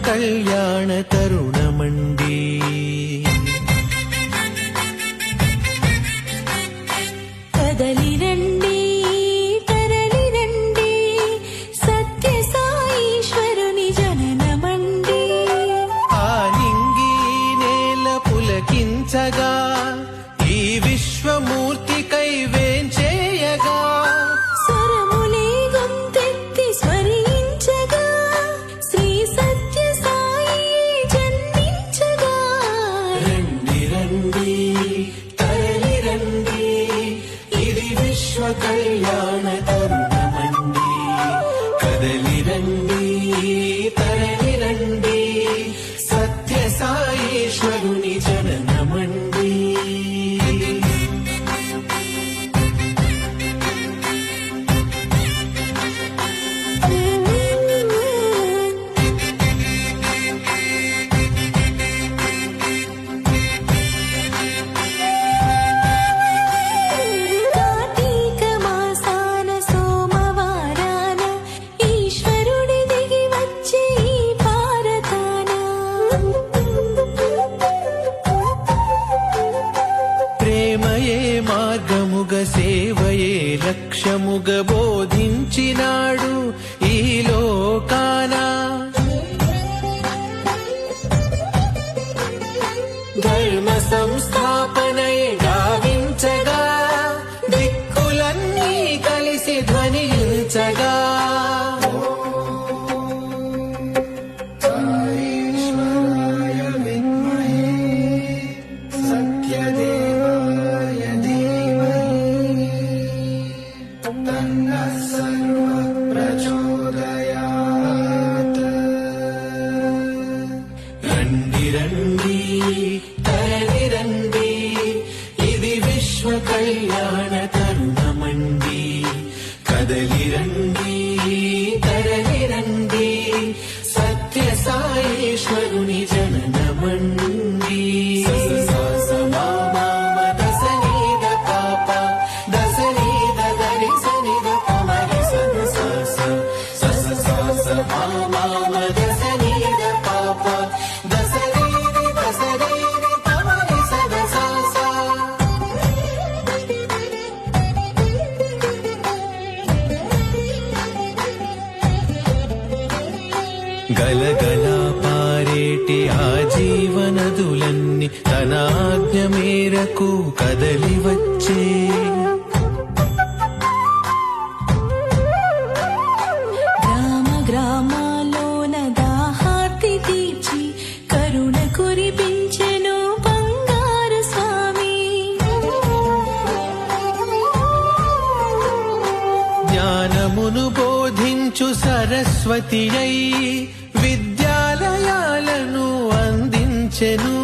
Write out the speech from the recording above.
కళ్యాణ తరుణమండి. కదలి రండి తరలి రండి సత్య సాయీశ్వరుని జననమండి. ఆ నింగి నేల పులకించగా ఈ విశ్వమూర్తికై వేంచేయగా స్వరములే గొంతెత్తి స్మరించగా శ్రీ సత్య సాయి జన్మించగా. రండి రండి తరలి రండి ఇది విశ్వ కళ్యాణ తరుణమండి. కదలి రండి తరలి రండి సత్య సాయీశ్వరుని జననమండి. కార్తీక మాసాన సోమవారాన ఈశ్వరుడి దిగి వచ్చే ఈ భారతాన. ప్రేమయే మార్గముగ సేవయే లక్ష్యముగ బోధించినాడు ఈ లోకాన. ధర్మ సంస్థాపనై గావించగా దిక్కులన్నీ కలిసి ధ్వనించగా రండి రండి తరలి రండి ఇది విశ్వ కళ్యాణ తరుణమండి. కదలి రండి తరలి రండి సత్య సాయీశ్వరుని జననమండి. గలగల పారేటి ఆ జీవనదులన్నీ తన ఆజ్ఞ మేరకు కదలి వచ్చే. గ్రామ గ్రామాల్లోన దాహార్తి తీర్చి కరుణ కురిపించెను బంగారు స్వామి. జ్ఞానమును బోధించు సరస్వతి అయి విద్యాలయాలను అందించెను.